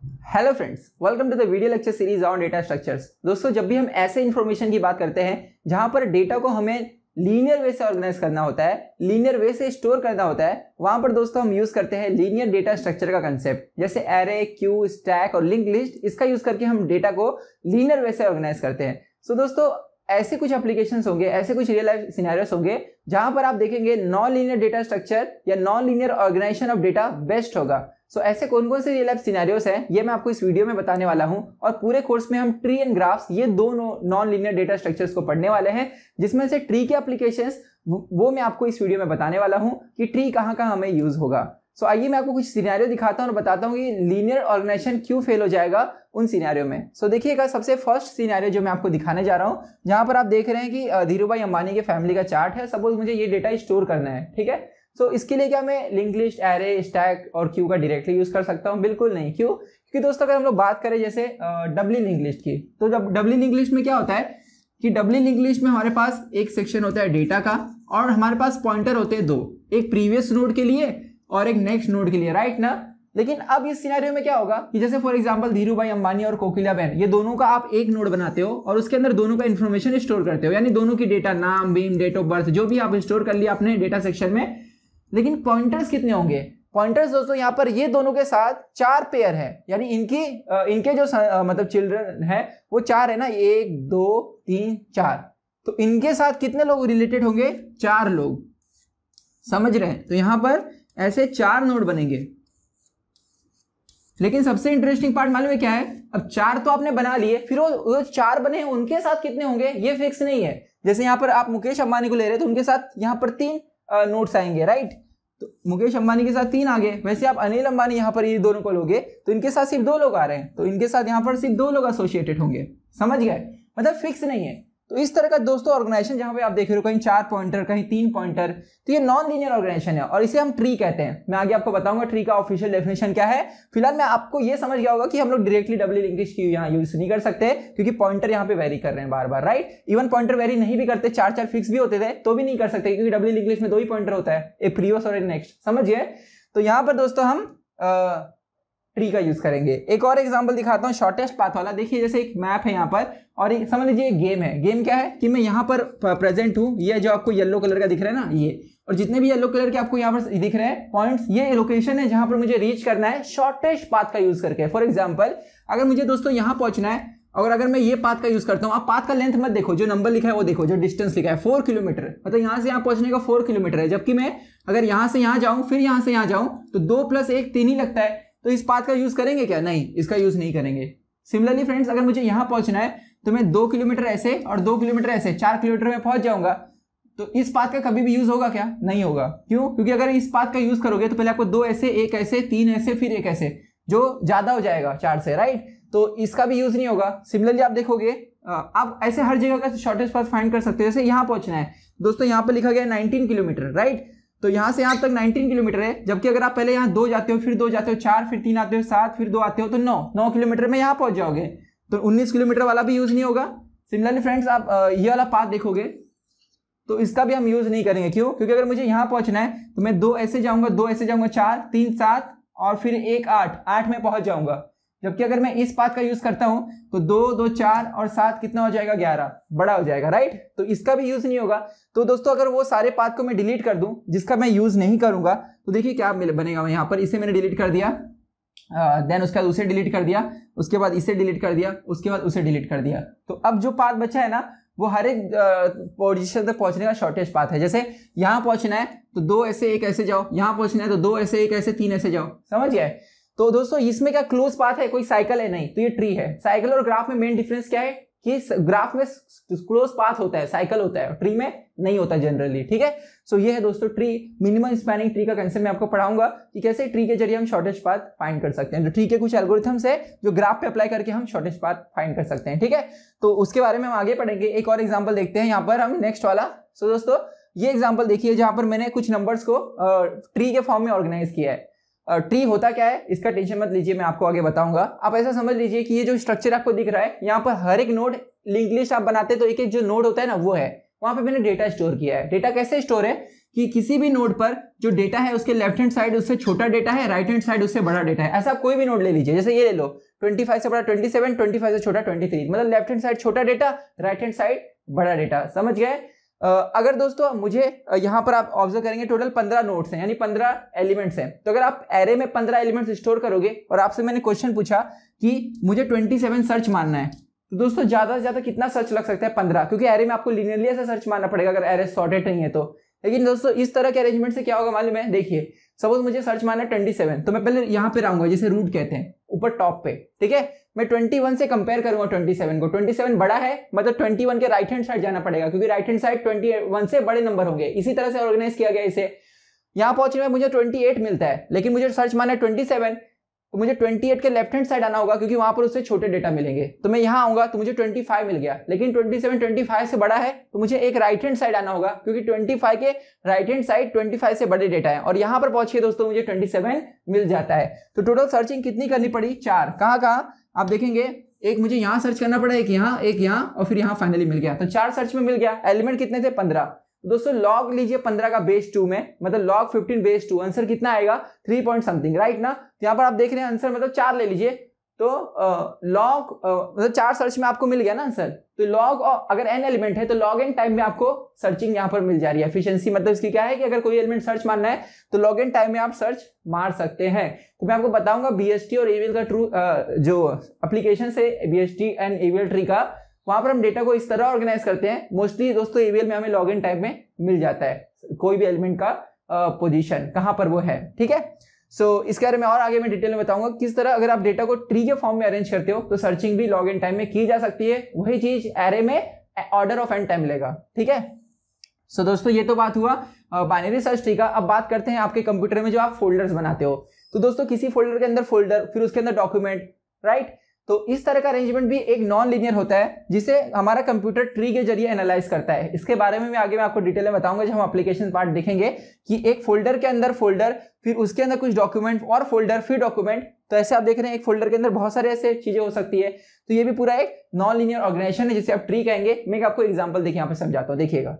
Hello friends, welcome to the video lecture series on data structures. दोस्तों, जब भी हम ऐसे इंफॉर्मेशन की बात करते हैं जहां पर डेटा को हमें लीनियर वे से ऑर्गेनाइज करना होता है, लीनियर वे से स्टोर करना होता है, वहां पर दोस्तों हम यूज करते हैं लीनियर डेटा स्ट्रक्चर का कंसेप्ट, जैसे एरे, क्यू, स्टैक और लिंक लिस्ट। इसका यूज करके हम डेटा को लीनियर वे से ऑर्गेनाइज करते हैं। सो दोस्तों, ऐसे कुछ एप्लीकेशंस होंगे, ऐसे कुछ रियल लाइफ सिनेरियोस होंगे जहां पर आप देखेंगे नॉन लीनियर डेटा स्ट्रक्चर या non linear organization of data best होगा। सो ऐसे कौन कौन से रियल लाइफ सिनेरियोस हैं, ये मैं आपको इस वीडियो में बताने वाला हूं। और पूरे कोर्स में हम ट्री एंड ग्राफ्स, ये दो नॉन लीनियर डेटा स्ट्रक्चर्स को पढ़ने वाले हैं, जिसमें से ट्री के एप्लीकेशंस वो मैं आपको इस वीडियो में बताने वाला हूं कि ट्री कहां कहां हमें यूज होगा। सो आइए मैं आपको कुछ सिनेरियो दिखाता हूं और बताता हूं कि लीनियर ऑर्गेनाइजेशन क्यों फेल हो जाएगा उन सिनेरियो में। सो देखिएगा, सबसे फर्स्ट सिनेरियो जो मैं आपको दिखाने जा रहा हूं, जहां पर आप देख रहे हैं कि धीरूभाई अंबानी के फैमिली का चार्ट है। सपोज मुझे ये डेटा स्टोर करना है, ठीक है। सो इसके लिए क्या मैं लिंक लिस्ट, एरे, स्टैक और क्यू का डायरेक्टली यूज कर सकता हूं? बिल्कुल नहीं। क्यों? क्योंकि दोस्तों अगर हम लोग बात करें जैसे डबली लिंक लिस्ट की, तो जब डबली लिंक लिस्ट में क्या होता है कि डबली लिंक लिस्ट में हमारे पास एक सेक्शन होता है डेटा का और हमारे पास पॉइंटर होते हैं दो, एक प्रीवियस नोड के लिए और एक नेक्स्ट नोड के लिए, राइट ना। लेकिन अब इस सिनेरियो में क्या होगा कि जैसे फॉर एग्जांपल धीरूभाई अंबानी और कोकिला बहन, ये दोनों का आप एक नोड बनाते हो और उसके अंदर दोनों का इंफॉर्मेशन स्टोर करते हो, यानी दोनों की डेटा, नाम, बीम, डेट ऑफ बर्थ, जो भी आप स्टोर कर लिया अपने डेटा सेक्शन में। लेकिन पॉइंटर्स कितने होंगे? पॉइंटर्स दोस्तों यहाँ पर ये दोनों के साथ 4 पेयर है, यानी इनके जो मतलब चिल्ड्रन है वो 4 है ना, 1 2 3 4। तो इनके साथ कितने लोग रिलेटेड होंगे? 4 लोग। समझ रहे हैं? तो यहां पर ऐसे 4 नोड बनेंगे। लेकिन सबसे इंटरेस्टिंग पार्ट मालूम है क्या है? अब 4 तो आपने बना लिए, फिर वो 4 बने, उनके साथ कितने होंगे ये फिक्स नहीं है। जैसे यहां पर आप मुकेश अंबानी को ले रहे हैं तो उनके साथ यहां पर 3 नोट्स आएंगे, राइट। तो मुकेश अंबानी के साथ 3 आ गए। वैसे आप अनिल अंबानी यहां पर ये दोनों को लोगे तो इनके साथ सिर्फ 2 लोग आ रहे हैं, तो इनके साथ यहां पर सिर्फ 2 लोग एसोसिएटेड होंगे। समझ गए? मतलब फिक्स नहीं है। तो इस तरह का दोस्तों ऑर्गेनाइजेशन जहां पे आप देख रहे हो कहीं 4 पॉइंटर, कहीं 3 पॉइंटर, तो ये नॉन लीनियर ऑर्गेनाइजेशन है और इसे हम ट्री कहते हैं। मैं आगे आपको बताऊंगा ट्री का ऑफिशियल डेफिनेशन क्या है। फिलहाल मैं आपको ये समझ गया होगा कि हम लोग डायरेक्टली डबली लिंक लिस्ट की यहाँ यूज नहीं कर सकते क्योंकि पॉइंटर यहाँ पे वेरी कर रहे हैं बार बार, राइट। इवन पॉइंटर वेरी नहीं भी करते, 4 फिक्स भी होते थे तो भी नहीं कर सकते क्योंकि डबली लिंक लिस्ट में 2 ही पॉइंटर होता है, एक प्रीवियस और एक नेक्स्ट। समझिए? तो यहाँ पर दोस्तों हम ट्री का यूज करेंगे। एक और एग्जांपल दिखाता हूं शॉर्टेस्ट पाथ वाला। देखिए जैसे एक मैप है यहाँ पर और एक समझ लीजिए एक गेम है। गेम क्या है कि मैं यहाँ पर प्रेजेंट हूँ, ये जो आपको येलो कलर का दिख रहा है ना, ये, और जितने भी येलो कलर के आपको यहाँ पर दिख रहे हैं पॉइंट्स, ये लोकेशन है जहां पर मुझे रीच करना है शॉर्टेस्ट पाथ का यूज करके। फॉर एग्जाम्पल अगर मुझे दोस्तों यहाँ पहुंचना है और अगर मैं ये पाथ का यूज करता हूँ, आप पाथ का लेंथ मत देखो, जो नंबर लिखा है वो देखो, जो डिस्टेंस लिखा है 4 किलोमीटर, मतलब यहाँ से यहाँ पहुंचने का 4 किलोमीटर है। जबकि मैं अगर यहाँ से यहाँ जाऊँ फिर यहाँ से यहाँ जाऊँ तो 2 + 1 3 ही लगता है। तो इस पाथ का यूज करेंगे क्या? नहीं, इसका यूज नहीं करेंगे। सिमिलरली फ्रेंड्स, अगर मुझे यहां पहुंचना है तो मैं 2 किलोमीटर ऐसे और 2 किलोमीटर ऐसे, 4 किलोमीटर में पहुंच जाऊंगा। तो इस पाथ का कभी भी यूज होगा क्या? नहीं होगा। क्यों? क्योंकि अगर इस पाथ का यूज करोगे तो पहले आपको 2 ऐसे, 1 ऐसे, 3 ऐसे, फिर 1 ऐसे, जो ज्यादा हो जाएगा 4 से, राइट। तो इसका भी यूज नहीं होगा। सिमिलरली आप देखोगे, आप ऐसे हर जगह का शॉर्टेस्ट पाथ फाइंड कर सकते हो। जैसे यहां पहुंचना है दोस्तों, यहां पर लिखा गया 19 किलोमीटर, राइट। तो यहां से यहां तक 19 किलोमीटर है, जबकि अगर आप पहले यहां 2 जाते हो, फिर 2 जाते हो, 4, फिर 3 आते हो, 7, फिर 2 आते हो, तो 9 किलोमीटर में यहां पहुंच जाओगे। तो 19 किलोमीटर वाला भी यूज नहीं होगा। सिमिलरली फ्रेंड्स, आप ये वाला पाथ देखोगे तो इसका भी हम यूज नहीं करेंगे। क्यों? क्योंकि अगर मुझे यहां पहुंचना है तो मैं 2 ऐसे जाऊंगा, 2 ऐसे जाऊंगा, 4, 3, 7 और फिर 1, 8 में पहुंच जाऊंगा। जबकि अगर मैं इस पाथ का यूज करता हूं तो 2, 2, 4 और 7 कितना हो जाएगा? 11, बड़ा हो जाएगा, राइट। तो इसका भी यूज नहीं होगा। तो दोस्तों अगर वो सारे पाथ को मैं डिलीट कर दूं जिसका मैं यूज नहीं करूंगा, तो देखिए क्या बनेगा। यहाँ पर इसे मैंने डिलीट कर दिया, देन उसके बाद उसे डिलीट कर दिया, उसके बाद इसे डिलीट कर दिया, उसके बाद उसे डिलीट कर दिया। तो अब जो पाथ बचा है ना, वो हर एक पोजीशन तक पहुंचने का शॉर्टेस्ट पाथ है। जैसे यहां पहुंचना है तो 2 ऐसे, 1 ऐसे जाओ, यहां पहुंचना है तो 2 ऐसे, 1 ऐसे, 3 ऐसे जाओ। समझ गए? तो दोस्तों इसमें क्या क्लोज पाथ है? कोई साइकिल है नहीं, तो ये ट्री है। साइकिल और ग्राफ में मेन डिफरेंस क्या है कि ग्राफ में क्लोज पाथ होता है, साइकिल होता है, ट्री में नहीं होता जनरली, ठीक है। सो ये है दोस्तों ट्री, मिनिमम स्पैनिंग ट्री का कंसेप्ट मैं आपको पढ़ाऊंगा कि कैसे ट्री के जरिए हम शॉर्टेस्ट पाथ फाइंड कर सकते हैं। तो ट्री के कुछ एल्गोरिथम्स है जो ग्राफ पे अप्लाई करके हम शॉर्टेस्ट पाथ फाइंड कर सकते हैं, ठीक है। तो उसके बारे में हम आगे पढ़ेंगे। एक और एग्जाम्पल देखते हैं यहाँ पर हम, नेक्स्ट वाला। सो दोस्तों ये एग्जाम्पल देखिए जहां पर मैंने कुछ नंबर्स को ट्री के फॉर्म में ऑर्गेनाइज किया है। ट्री होता क्या है इसका टेंशन मत लीजिए, मैं आपको आगे बताऊंगा। आप ऐसा समझ लीजिए कि ये जो स्ट्रक्चर आपको दिख रहा है, यहाँ पर हर एक नोड, लिंक लिस्ट आप बनाते तो एक एक जो नोड होता है ना वो है, वहां पे मैंने डेटा स्टोर किया है। डेटा कैसे स्टोर है कि किसी भी नोड पर जो डेटा है उसके लेफ्ट हैंड साइड उससे छोटा डेटा है, राइट हैंड साइड उससे बड़ा डेटा है। ऐसा आप कोई भी नोड ले लीजिए, जैसे ये ले लो 25 से बड़ा 27, 25 से छोटा 23, मतलब लेफ्ट हैंड साइड छोटा डेटा, राइट हैंड साइड बड़ा डेटा। समझ गए? अगर दोस्तों मुझे यहाँ पर आप ऑब्जर्व करेंगे टोटल 15 नोड्स हैं, यानी 15 एलिमेंट्स हैं। तो अगर आप एरे में 15 एलिमेंट्स स्टोर करोगे और आपसे मैंने क्वेश्चन पूछा कि मुझे 27 सर्च मानना है, तो दोस्तों ज्यादा से ज्यादा कितना सर्च लग सकता है? 15, क्योंकि एरे में आपको लिनियरली ऐसा सर्च मारना पड़ेगा अगर एरे सॉर्टेड नहीं है तो। लेकिन दोस्तों इस तरह के अरेंजमेंट से क्या होगा मालूम है? देखिए सपोज मुझे सर्च मारना है 27, तो मैं पहले यहाँ पे रहूंगा, जैसे रूट कहते हैं ऊपर टॉप पे, ठीक है। मैं 21 से कंपेयर करूंगा 27 को, 27 बड़ा है मतलब 21 के राइट हैंड साइड जाना पड़ेगा, क्योंकि राइट हैंड साइड 21 से बड़े नंबर होंगे। इसी तरह से ऑर्गेनाइज किया गया इसे। यहाँ पहुंचने में मुझे 28 मिलता है, लेकिन मुझे सर्च मारना है 27, तो मुझे 28 के लेफ्ट हैंड साइड आना होगा, क्योंकि वहां पर उससे छोटे डेटा मिलेंगे। तो मैं यहाँ आऊंगा तो मुझे 25 मिल गया, लेकिन 27 25 से बड़ा है, तो मुझे एक राइट हैंड साइड आना होगा, क्योंकि 25 के राइट हैंड साइड 25 से बड़े डेटा है। और यहाँ पर पहुंचिए दोस्तों मुझे 27 मिल जाता है। तो टोटल सर्चिंग कितनी करनी पड़ी? 4। कहाँ कहाँ आप देखेंगे, एक मुझे यहाँ सर्च करना पड़ा, एक यहाँ और फिर यहाँ फाइनली मिल गया। तो 4 सर्च में मिल गया। एलिमेंट कितने थे? 15। दोस्तों log लीजिए 15 का बेस 2 में, मतलब log 15 बेस 2, आंसर कितना आएगा? 3 पॉइंट समथिंग, राइट ना। तो यहाँ पर आप देख रहे हैं आंसर मतलब 4 ले लीजिए, तो log मतलब 4 सर्च में आपको मिल गया ना आंसर। तो log अगर n एलिमेंट है तो log n टाइम में आपको सर्चिंग यहाँ पर मिल जा रही है। एफिशिएंसी मतलब इसकी क्या है कि अगर कोई एलिमेंट सर्च मारना है तो log n टाइम में आप सर्च मार सकते हैं। तो मैं आपको बताऊंगा BST और AVL का जो एप्लीकेशन है BST एंड AVL ट्री का, वहां पर हम डेटा को इस तरह ऑर्गेनाइज करते हैं। मोस्टली दोस्तों AVL में हमें लॉग इन टाइप में मिल जाता है कोई भी एलिमेंट का पोजीशन कहां पर वो है, ठीक है। सो इसके बारे में और आगे मैं डिटेल में बताऊंगा किस तरह अगर आप डेटा को ट्री के फॉर्म में अरेंज करते हो तो सर्चिंग भी लॉग इन टाइम में की जा सकती है। वही चीज एरे में ऑर्डर ऑफ n टाइम लेगा, ठीक है। सो दोस्तों ये तो बात हुआ बाइनरी सर्च ट्री का। अब बात करते हैं आपके कंप्यूटर में जो आप फोल्डर्स बनाते हो। तो दोस्तों किसी फोल्डर के अंदर फोल्डर, फिर उसके अंदर डॉक्यूमेंट, राइट। तो इस तरह का अरेंजमेंट भी एक नॉन लीनियर होता है जिसे हमारा कंप्यूटर ट्री के जरिए एनालाइज करता है। इसके बारे में आगे मैं आपको डिटेल में बताऊंगा जब हम एप्लीकेशन पार्ट देखेंगे कि एक फोल्डर के अंदर फोल्डर, फिर उसके अंदर कुछ डॉक्यूमेंट और फोल्डर, फिर डॉक्यूमेंट। तो ऐसे आप देख रहे हैं एक फोल्डर के अंदर बहुत सारे ऐसे चीजें हो सकती है। तो ये भी पूरा एक नॉन लीनियर ऑर्गेनाइजेशन है जिसे आप ट्री कहेंगे। मैं आपको एग्जाम्पल देखिए यहाँ पे समझाता हूँ, देखिएगा।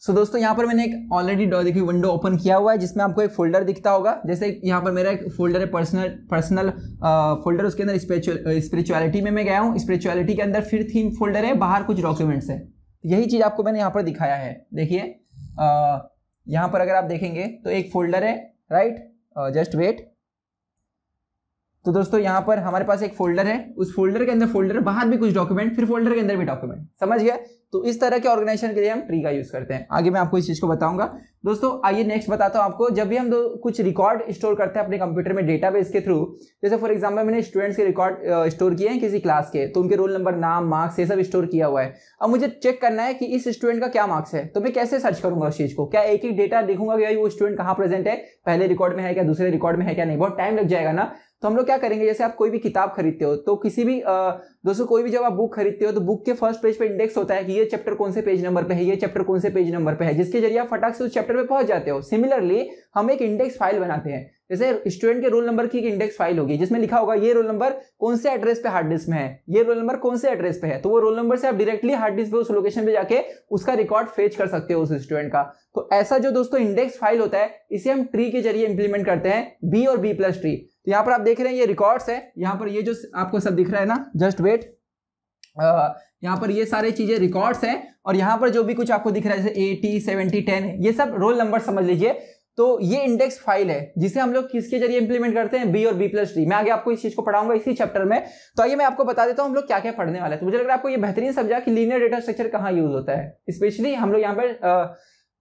सो दोस्तों यहाँ पर मैंने एक ऑलरेडी देखिए विंडो ओपन किया हुआ है जिसमें आपको एक फोल्डर दिखता होगा। जैसे यहाँ पर मेरा एक फोल्डर है पर्सनल फोल्डर, उसके अंदर स्पिरिचुअलिटी में मैं गया हूँ। स्पिरिचुअलिटी के अंदर फिर थीम फोल्डर है, बाहर कुछ डॉक्यूमेंट्स है। यही चीज आपको मैंने यहाँ पर दिखाया है। देखिए यहाँ पर अगर आप देखेंगे तो एक फोल्डर है, राइट, जस्ट वेट। तो दोस्तों यहाँ पर हमारे पास एक फोल्डर है, उस फोल्डर के अंदर फोल्डर, बाहर भी कुछ डॉक्यूमेंट, फिर फोल्डर के अंदर भी डॉक्यूमेंट। समझ गए? तो इस तरह के ऑर्गेनाइजेशन के लिए हम ट्री का यूज करते हैं। आगे मैं आपको इस चीज को बताऊंगा। दोस्तों आइए नेक्स्ट बताता हूं आपको। जब भी हम कुछ रिकॉर्ड स्टोर करते हैं अपने कंप्यूटर में डेटाबेस के थ्रू, जैसे फॉर एग्जांपल मैंने स्टूडेंट्स के रिकॉर्ड स्टोर किए हैं किसी क्लास के, तो उनके रोल नंबर, नाम, मार्क्स, ये सब स्टोर किया हुआ है। अब मुझे चेक करना है कि इस स्टूडेंट का क्या मार्क्स है, तो मैं कैसे सर्च करूंगा उस चीज को? क्या एक एक डेटा देखूंगा कि वो स्टूडेंट कहाँ प्रेजेंट है, पहले रिकॉर्ड में है क्या, दूसरे रिकॉर्ड में है क्या? नहीं, बहुत टाइम लग जाएगा ना। तो हम लोग क्या करेंगे, जैसे आप कोई भी किताब खरीदते हो तो किसी भी दोस्तों कोई भी जब आप बुक खरीदते हो तो बुक के फर्स्ट पेज पे इंडेक्स होता है कि ये चैप्टर कौन से पेज नंबर पे है, ये चैप्टर कौन से पेज नंबर पे है, जिसके जरिए आप फटाक से उस चैप्टर पे पहुंच जाते हो। सिमिलरली हम एक इंडेक्स फाइल बनाते हैं। जैसे स्टूडेंट के रोल नंबर की एक इंडेक्स फाइल होगी जिसमें लिखा होगा ये रोल नंबर कौन से एड्रेस पे हार्ड डिस्क में है, ये रोल नंबर कौन से एड्रेस पे है। तो वो रोल नंबर से आप डायरेक्टली हार्ड डिस्क पे उस लोकेशन पे जाके उसका रिकॉर्ड फेच कर सकते हो उस स्टूडेंट का। तो ऐसा जो दोस्तों इंडेक्स फाइल होता है इसे हम ट्री के जरिए इंप्लीमेंट करते हैं, बी और बी प्लस ट्री। तो यहाँ पर आप देख रहे हैं ये रिकॉर्ड्स है, यहाँ पर ये जो आपको सब दिख रहा है ना, जस्ट वेट, यहाँ पर ये सारे चीजें रिकॉर्ड्स हैं और यहाँ पर जो भी कुछ आपको दिख रहा है जैसे 80, 70, 10, ये सब रोल नंबर समझ लीजिए। तो ये इंडेक्स फाइल है जिसे हम लोग किसके जरिए इंप्लीमेंट करते हैं, बी और बी प्लस ट्री। मैं आगे आपको इस चीज को पढ़ाऊंगा इसी चैप्टर में। तो आइए मैं आपको बता देता हूं हम लोग क्या क्या पढ़ने वाले हैं। तो मुझे लग रहा है आपको ये बेहतरीन समझा कि लीनियर डेटा स्ट्रक्चर कहाँ यूज होता है। स्पेशली हम लोग यहाँ पर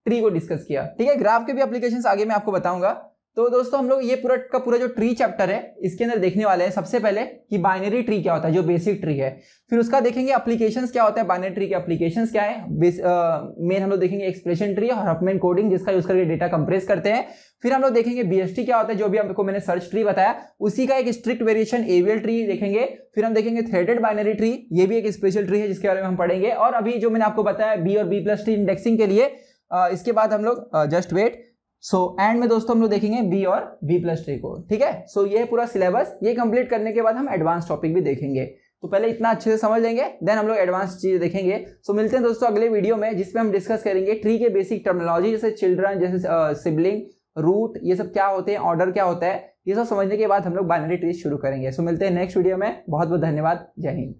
ट्री को डिस्कस किया, ठीक है। ग्राफ के भी एप्लीकेशंस आगे मैं आपको बताऊंगा। तो दोस्तों हम लोग ये पूरा का पूरा जो ट्री चैप्टर है इसके अंदर देखने वाले हैं सबसे पहले कि बाइनरी ट्री क्या होता है, जो बेसिक ट्री है। फिर उसका देखेंगे एप्लीकेशंस क्या होता है, बाइनरी ट्री के एप्लीकेशंस क्या है। मेन हम लोग देखेंगे एक्सप्रेशन ट्री और हफमैन कोडिंग जिसका यूज करके डेटा कंप्रेस करते हैं। फिर हम लोग देखेंगे बीएसटी क्या होता है, जो भी आपको मैंने सर्च ट्री बताया उसी का एक स्ट्रिक्ट वेरिएशन एवीएल ट्री देखेंगे। फिर हम देखेंगे थ्रेडेड बाइनरी ट्री, ये भी एक स्पेशल ट्री है जिसके बारे में हम पढ़ेंगे। और अभी जो मैंने आपको बताया बी और बी प्लस ट्री इंडेक्सिंग के लिए, इसके बाद हम लोग जस्ट वेट एंड में दोस्तों हम लोग देखेंगे बी और बी प्लस ट्री को, ठीक है। सो ये पूरा सिलेबस, ये कंप्लीट करने के बाद हम एडवांस टॉपिक भी देखेंगे। तो पहले इतना अच्छे से समझ लेंगे, देन हम लोग एडवांस चीजें देखेंगे। सो मिलते हैं दोस्तों अगले वीडियो में, जिसपे हम डिस्कस करेंगे ट्री के बेसिक टर्मिनोलॉजी, जैसे चिल्ड्रन, जैसे सिबलिंग, रूट, ये सब क्या होते हैं, ऑर्डर क्या होता है, ये सब समझने के बाद हम लोग बाइनरी ट्री शुरू करेंगे। सो मिलते हैं नेक्स्ट वीडियो में। बहुत बहुत धन्यवाद। जय हिंद।